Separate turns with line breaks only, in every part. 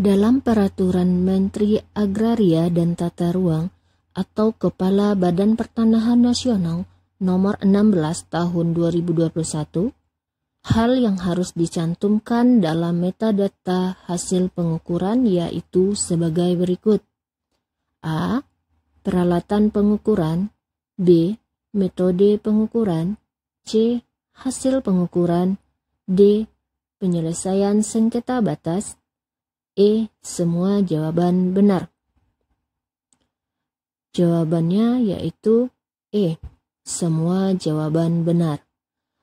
Dalam Peraturan Menteri Agraria dan Tata Ruang atau Kepala Badan Pertanahan Nasional Nomor 16 Tahun 2021, hal yang harus dicantumkan dalam metadata hasil pengukuran yaitu sebagai berikut. A. Peralatan pengukuran. B. Metode pengukuran. C. Hasil pengukuran. D. Penyelesaian sengketa batas. E. Semua jawaban benar. Jawabannya yaitu E. Semua jawaban benar.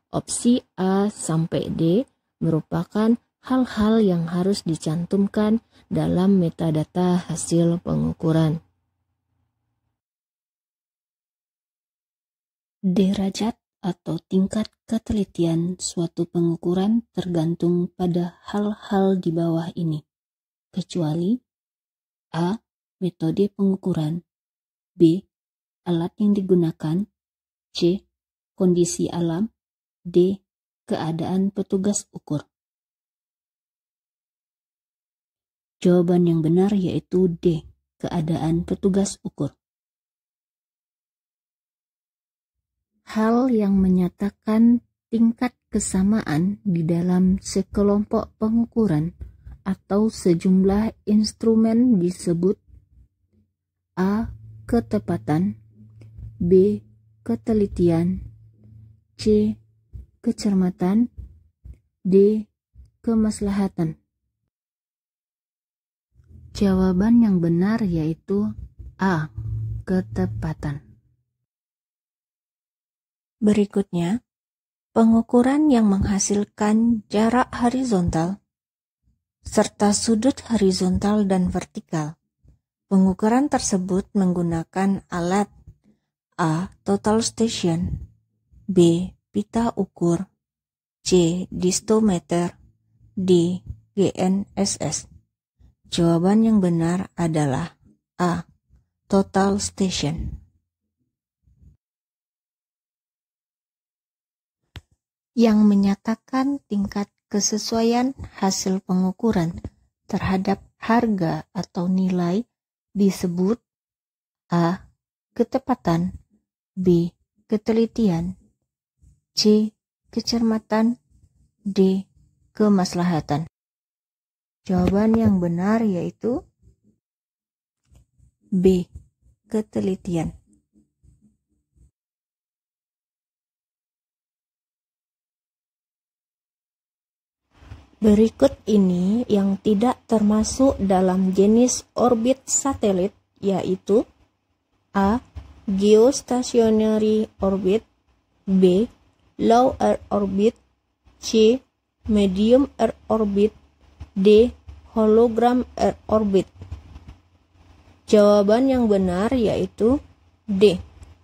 Opsi A sampai D merupakan hal-hal yang harus dicantumkan dalam metadata hasil pengukuran. Derajat atau tingkat ketelitian suatu pengukuran tergantung pada hal-hal di bawah ini, kecuali A. Metode pengukuran. B. Alat yang digunakan. C. Kondisi alam. D. Keadaan petugas ukur. Jawaban yang benar yaitu D. Keadaan petugas ukur. Hal yang menyatakan tingkat kesamaan di dalam sekelompok pengukuran atau sejumlah instrumen disebut A. Ketepatan. B. Ketelitian. C. Kecermatan. D. Kemaslahatan. Jawaban yang benar yaitu A. Ketepatan. Berikutnya, pengukuran yang menghasilkan jarak horizontal serta sudut horizontal dan vertikal. Pengukuran tersebut menggunakan alat A. Total station. B. Pita ukur. C. Distometer. D. GNSS. Jawaban yang benar adalah A. Total station. Yang menyatakan tingkat kesesuaian hasil pengukuran terhadap harga atau nilai disebut A. Ketepatan. B. Ketelitian. C. Kecermatan. D. Kemaslahatan. Jawaban yang benar yaitu B. Ketelitian. Berikut ini yang tidak termasuk dalam jenis orbit satelit yaitu A. Geostationary orbit. B. Low Earth orbit. C. Medium Earth orbit. D. Hologram Earth orbit. Jawaban yang benar yaitu D.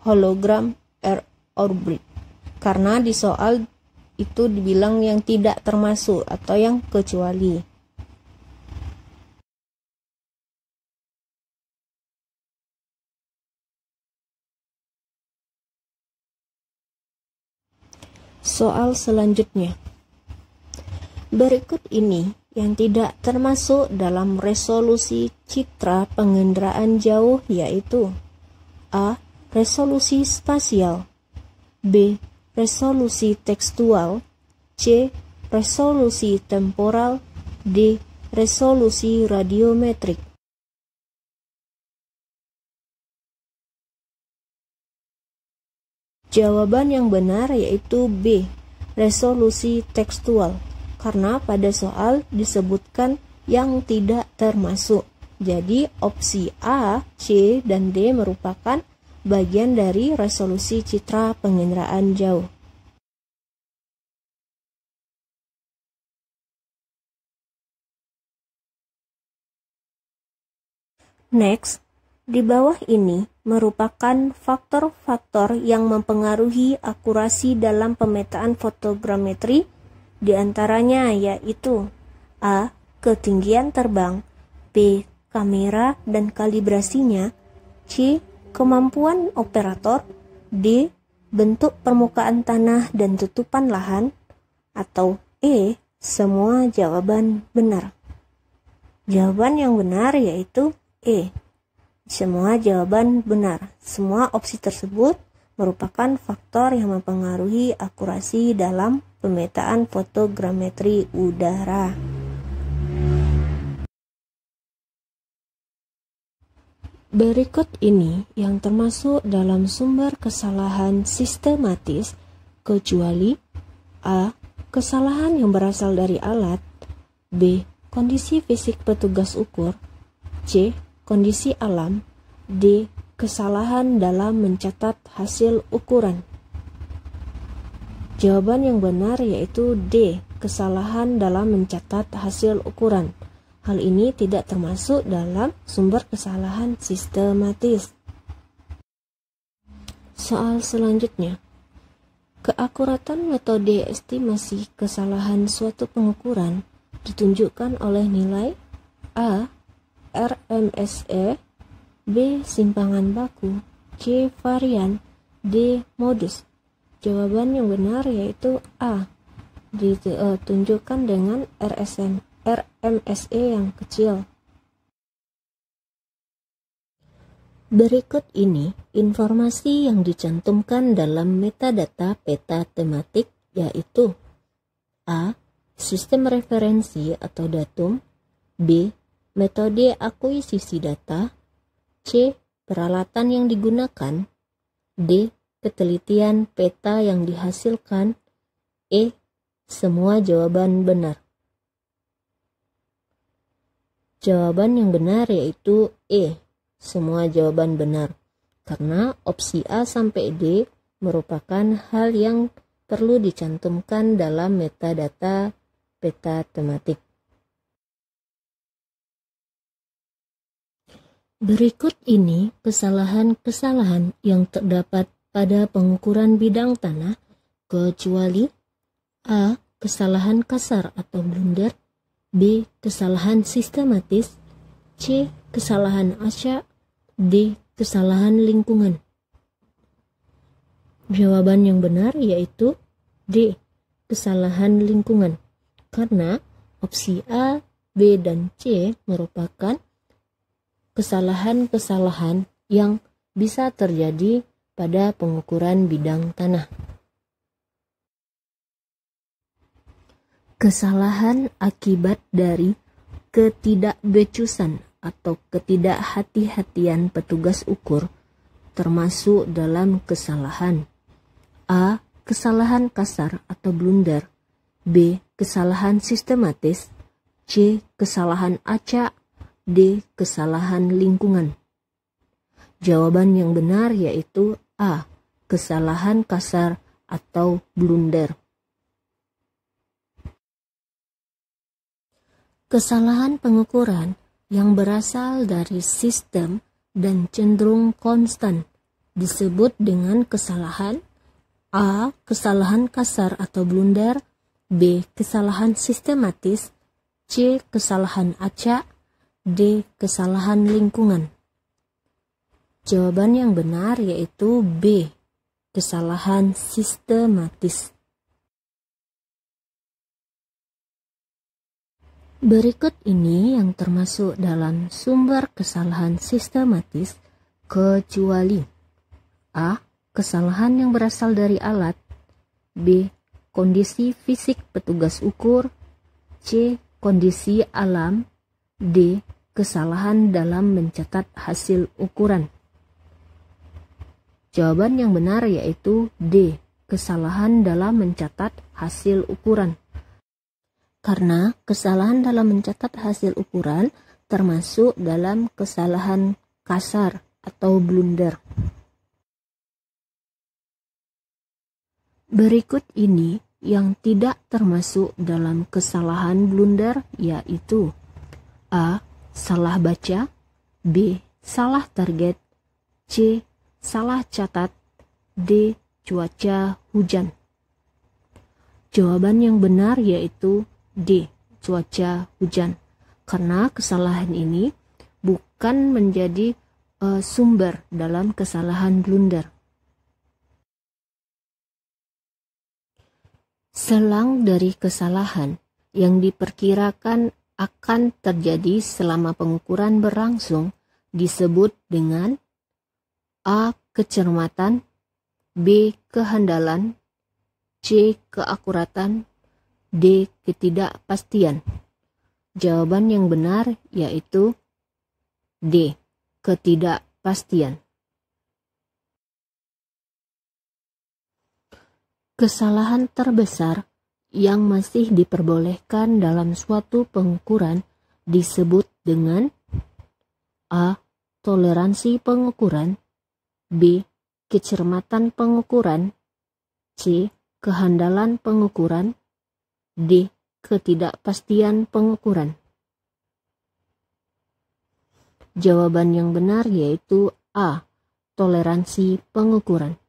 Hologram Earth orbit. Karena di soal itu dibilang yang tidak termasuk atau yang kecuali. Soal selanjutnya. Berikut ini yang tidak termasuk dalam resolusi citra pengenderaan jauh yaitu A. Resolusi spasial. B. Resolusi tekstual. C. Resolusi temporal. D. Resolusi radiometrik. Jawaban yang benar yaitu B. Resolusi tekstual. Karena pada soal disebutkan yang tidak termasuk. Jadi opsi A, C, dan D merupakan bagian dari resolusi citra pengenderaan jauh. Next, di bawah ini merupakan faktor-faktor yang mempengaruhi akurasi dalam pemetaan fotogrametri, di antaranya yaitu A. Ketinggian terbang. B. Kamera dan kalibrasinya. C. Kemampuan operator. D. Bentuk permukaan tanah dan tutupan lahan. Atau E. Semua jawaban benar. Jawaban yang benar yaitu E. Semua jawaban benar. Semua opsi tersebut merupakan faktor yang mempengaruhi akurasi dalam pemetaan fotogrametri udara. Berikut ini yang termasuk dalam sumber kesalahan sistematis kecuali A. Kesalahan yang berasal dari alat, B. Kondisi fisik petugas ukur, C. Kondisi alam, D. Kesalahan dalam mencatat hasil ukuran. Jawaban yang benar yaitu D. Kesalahan dalam mencatat hasil ukuran. Hal ini tidak termasuk dalam sumber kesalahan sistematis. Soal selanjutnya. Keakuratan metode estimasi kesalahan suatu pengukuran ditunjukkan oleh nilai A. RMSE, B. Simpangan baku, C. Varian, D. Modus. Jawaban yang benar yaitu A. Ditunjukkan dengan RMSE yang kecil. Berikut ini informasi yang dicantumkan dalam metadata peta tematik yaitu A. Sistem referensi atau datum, B. Metode akuisisi data, C. Peralatan yang digunakan, D. Ketelitian peta yang dihasilkan, E. Semua jawaban benar. Jawaban yang benar yaitu E. Semua jawaban benar, karena opsi A sampai D merupakan hal yang perlu dicantumkan dalam metadata peta tematik. Berikut ini kesalahan-kesalahan yang terdapat pada pengukuran bidang tanah kecuali A. Kesalahan kasar atau blunder, B. Kesalahan sistematis, C. Kesalahan acak, D. Kesalahan lingkungan. Jawaban yang benar yaitu D. Kesalahan lingkungan, karena opsi A, B, dan C merupakan kesalahan-kesalahan yang bisa terjadi pada pengukuran bidang tanah. Kesalahan akibat dari ketidakbecusan atau ketidakhati-hatian petugas ukur termasuk dalam kesalahan A. Kesalahan kasar atau blunder, B. Kesalahan sistematis, C. Kesalahan acak, D. Kesalahan lingkungan. Jawaban yang benar yaitu A. Kesalahan kasar atau blunder. Kesalahan pengukuran yang berasal dari sistem dan cenderung konstan disebut dengan kesalahan A. Kesalahan kasar atau blunder, B. Kesalahan sistematis, C. Kesalahan acak, D. Kesalahan lingkungan. Jawaban yang benar yaitu B. Kesalahan sistematis. Berikut ini yang termasuk dalam sumber kesalahan sistematis kecuali A. Kesalahan yang berasal dari alat, B. Kondisi fisik petugas ukur, C. Kondisi alam, D. Kesalahan dalam mencatat hasil ukuran. Jawaban yang benar yaitu D. Kesalahan dalam mencatat hasil ukuran. Karena kesalahan dalam mencatat hasil ukuran termasuk dalam kesalahan kasar atau blunder. Berikut ini yang tidak termasuk dalam kesalahan blunder yaitu A. Salah baca, B. Salah target, C. Salah catat, D. Cuaca hujan. Jawaban yang benar yaitu D. Cuaca hujan, karena kesalahan ini bukan menjadi sumber dalam kesalahan blunder. Selang dari kesalahan yang diperkirakan akan terjadi selama pengukuran berlangsung disebut dengan A. Kecermatan, B. Kehandalan, C. Keakuratan, D. Ketidakpastian. Jawaban yang benar yaitu D. Ketidakpastian. Kesalahan terbesar yang masih diperbolehkan dalam suatu pengukuran disebut dengan A. Toleransi pengukuran, B. Kecermatan pengukuran, C. Kehandalan pengukuran, D. Ketidakpastian pengukuran. Jawaban yang benar yaitu A. Toleransi pengukuran.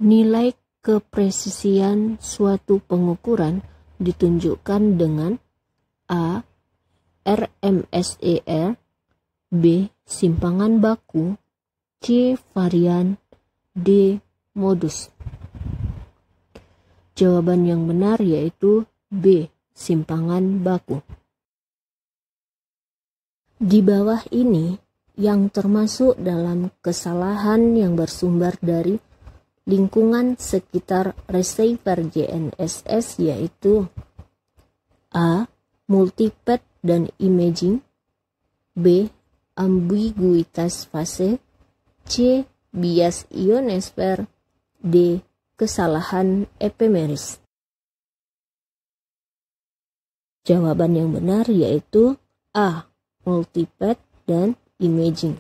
Nilai kepresisian suatu pengukuran ditunjukkan dengan A. RMSER, B. Simpangan baku, C. Varian, D. Modus. Jawaban yang benar yaitu B. Simpangan baku. Di bawah ini yang termasuk dalam kesalahan yang bersumber dari lingkungan sekitar receiver GNSS yaitu A. Multipad dan imaging, B. Ambiguitas fase, C. Bias ionosfer, D. Kesalahan epimeris. Jawaban yang benar yaitu A. Multipad dan imaging.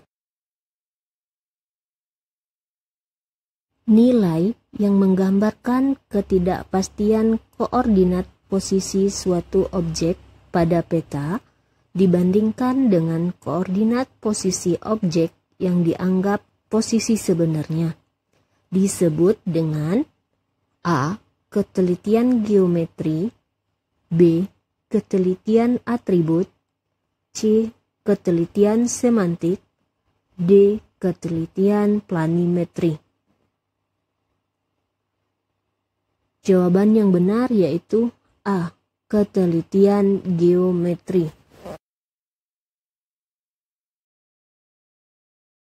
Nilai yang menggambarkan ketidakpastian koordinat posisi suatu objek pada peta dibandingkan dengan koordinat posisi objek yang dianggap posisi sebenarnya disebut dengan A. Ketelitian geometri, B. Ketelitian atribut, C. Ketelitian semantik, D. Ketelitian planimetri. Jawaban yang benar yaitu A. Ketelitian geometri.